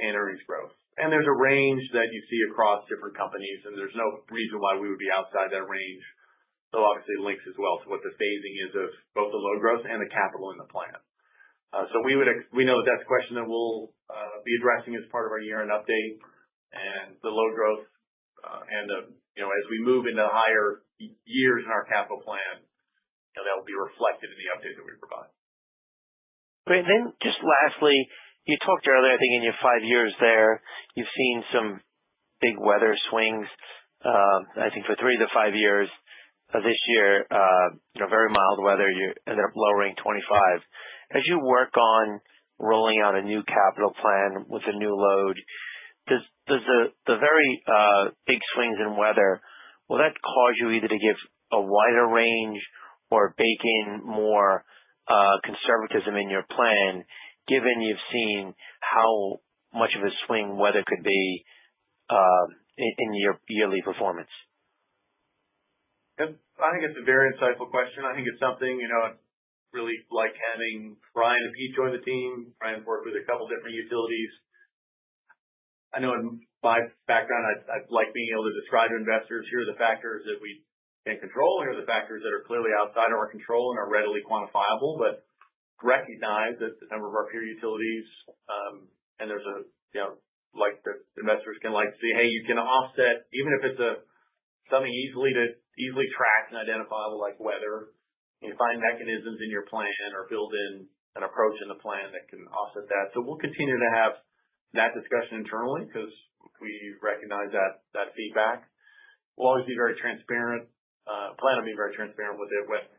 Speaker 3: and earnings growth. And there's a range that you see across different companies, and there's no reason why we would be outside that range. So obviously it links as well to what the phasing is of both the load growth and the capital in the plan. So we know that that's a question that we'll be addressing as part of our year-end update, and the load growth as we move into higher years in our capital plan, that will be reflected in the update that we provide.
Speaker 10: Great. And then just lastly, you talked earlier, I think in your 5 years there, you've seen some big weather swings. I think for 3 of the 5 years this year, very mild weather, you ended up lowering 25. As you work on rolling out a new capital plan with a new load, does the very big swings in weather, will that cause you either to give a wider range or bake in more conservatism in your plan, given you've seen how much of a swing weather could be in your yearly performance?
Speaker 3: I think it's a very insightful question. I think it's something, I really like having Brian and Pete join the team. Brian's worked with a couple different utilities. I know in my background, I like being able to describe to investors, here are the factors that we can control, here are the factors that are clearly outside of our control and are readily quantifiable, but recognize that a number of our peer utilities, and there's like the investors can like to see, hey, you can offset, even if it's something easily tracked and identifiable like weather, you find mechanisms in your plan or build in an approach in the plan that can offset that. So we'll continue to have that discussion internally because we recognize that feedback. We'll always be very transparent, plan on being very transparent with it, because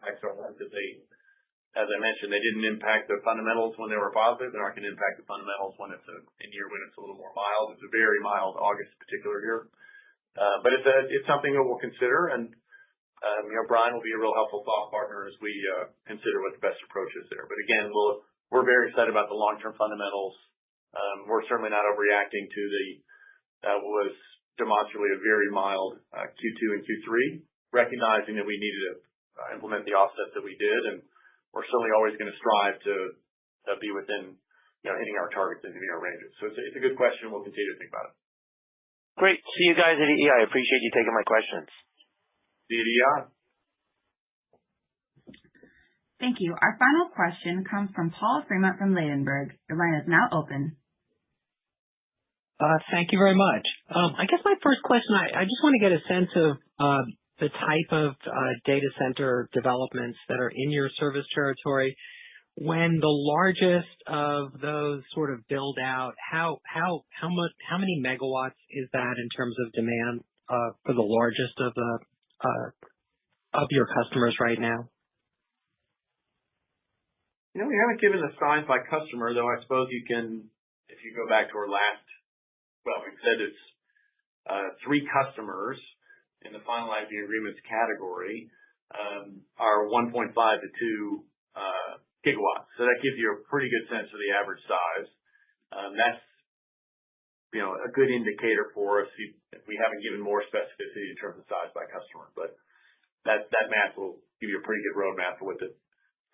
Speaker 3: as I mentioned, they didn't impact the fundamentals when they were positive. They're not going to impact the fundamentals when it's a little more mild. It's a very mild August particular year. But it's something that we'll consider, and Brian will be a real helpful thought partner as we consider what the best approach is there. But again, we're very excited about the long-term fundamentals. We're certainly not overreacting to what was demonstrably a very mild Q2 and Q3, recognizing that we needed to implement the offsets that we did, and we're certainly always going to strive to be within, hitting our targets and hitting our ranges. So it's a good question. We'll continue to think about it.
Speaker 10: Great. See you guys at EEI. I appreciate you taking my questions.
Speaker 3: See you at EEI.
Speaker 1: Thank you. Our final question comes from Paul Fremont from Ladenburg. Your line is now open.
Speaker 11: Thank you very much. I guess my first question, I just want to get a sense of the type of data center developments that are in your service territory. When the largest of those sort of build out, how many megawatts is that in terms of demand for the largest of your customers right now?
Speaker 3: We haven't given the size by customer, though I suppose you can, if you go back to our we said it's 3 customers in the finalizing agreements category are 1.5 to 2 gigawatts. So that gives you a pretty good sense of the average size. That's a good indicator for us. We haven't given more specificity in terms of size by customer, but that math will give you a pretty good roadmap for what the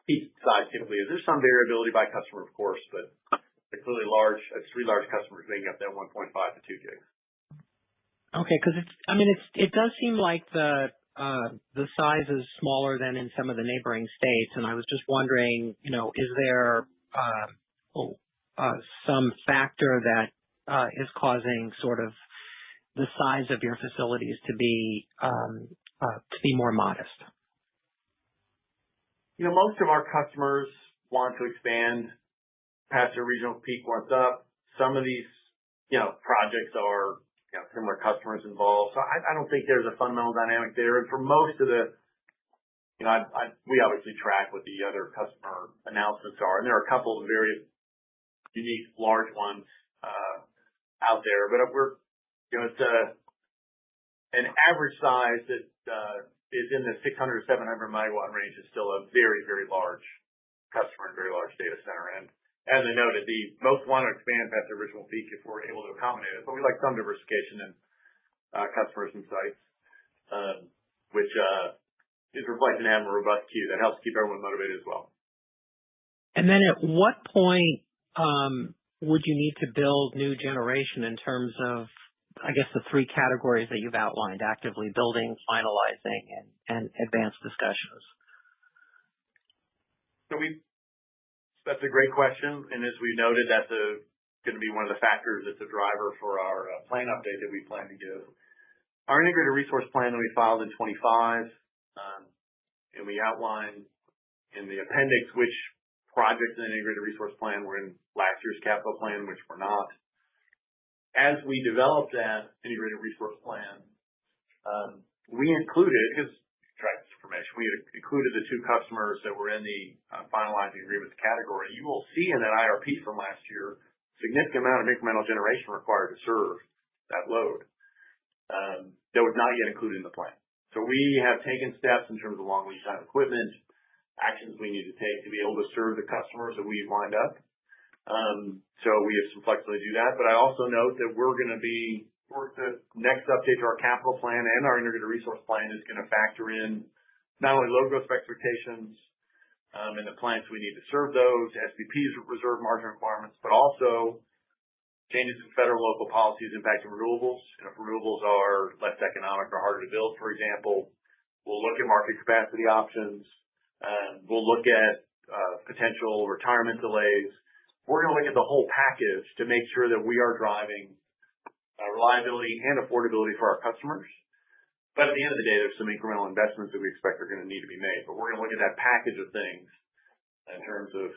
Speaker 3: peak size typically is. There's some variability by customer, of course, but they're clearly large. It's 3 large customers making up that 1.5 to 2 gigs.
Speaker 11: Okay, because it does seem like the size is smaller than in some of the neighboring states, and I was just wondering, is there some some factor that is causing sort of the size of your facilities to be more modest?
Speaker 3: Most of our customers want to expand past their regional peak once up. Some of these, projects are, similar customers involved. So I don't think there's a fundamental dynamic there. And for most of the, we obviously track what the other customer announcements are, and there are a couple of very unique large ones out there. But it's an average size that is in the 600 to 700 megawatt range is still a very, very large customer and very large data center. And as I noted, the most want to expand past the original peak if we're able to accommodate it. But we like some diversification in customers and sites, which is reflected in having a robust queue that helps keep everyone motivated as well.
Speaker 11: And then at what point would you need to build new generation in terms of, I guess, the three categories that you've outlined: actively building, finalizing, and advanced discussions?
Speaker 3: So that's a great question. And as we noted, that's going to be one of the factors that's a driver for our plan update that we plan to give. Our integrated resource plan that we filed in 25, and we outline in the appendix which projects in the integrated resource plan were in last year's capital plan, which were not. As we developed that integrated resource plan, we included, because track this information, we included the two customers that were in the finalizing agreements category. You will see in that IRP from last year, significant amount of incremental generation required to serve that load that was not yet included in the plan. So we have taken steps in terms of long lead time equipment, actions we need to take to be able to serve the customers that we've lined up. So we have some flexibility to do that. But I also note that the next update to our capital plan and our integrated resource plan is going to factor in not only load growth expectations and the plants we need to serve those, SPP's reserve margin requirements, but also changes in federal and local policies impacting renewables. And if renewables are less economic or harder to build, for example, we'll look at market capacity options. We'll look at potential retirement delays. We're going to look at the whole package to make sure that we are driving reliability and affordability for our customers. But at the end of the day, there's some incremental investments that we expect are going to need to be made. But we're going to look at that package of things in terms of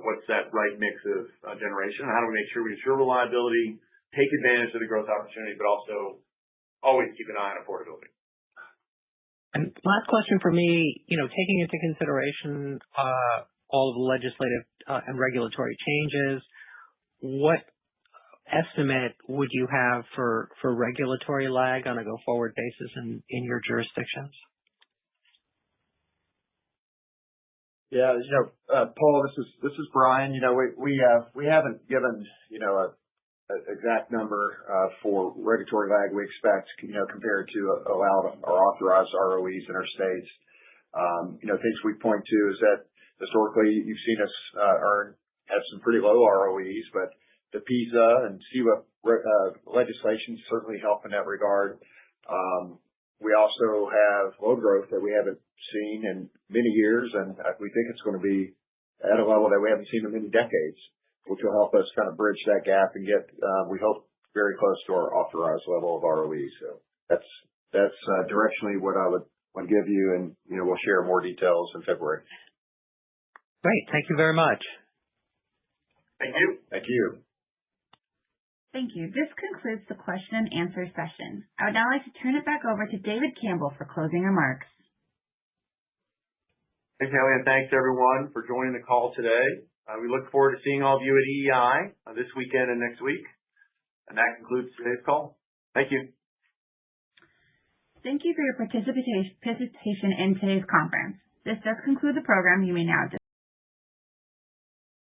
Speaker 3: what's that right mix of generation, and how do we make sure we ensure reliability, take advantage of the growth opportunity, but also always keep an eye on affordability.
Speaker 11: And last question for me, taking into consideration all of the legislative and regulatory changes, what estimate would you have for regulatory lag on a go-forward basis in your jurisdictions?
Speaker 4: Yeah, Paul, this is Brian. We haven't given an exact number for regulatory lag we expect compared to allowed or authorized ROEs in our states. Things we point to is that historically you've seen us have some pretty low ROEs, but the PISA and CWIP legislation certainly help in that regard. We also have load growth that we haven't seen in many years, and we think it's going to be at a level that we haven't seen in many decades, which will help us kind of bridge that gap and get, we hope, very close to our authorized level of ROE. So that's directionally what I would give you, and we'll share more details in February.
Speaker 11: Great. Thank you very much.
Speaker 3: Thank you.
Speaker 4: Thank you.
Speaker 1: Thank you. This concludes the question and answer session. I would now like to turn it back over to David Campbell for closing remarks.
Speaker 3: Thanks, Haley, and thanks everyone for joining the call today. We look forward to seeing all of you at EEI this weekend and next week. And that concludes today's call. Thank you.
Speaker 1: Thank you for your participation in today's conference. This does conclude the program. You may now disconnect.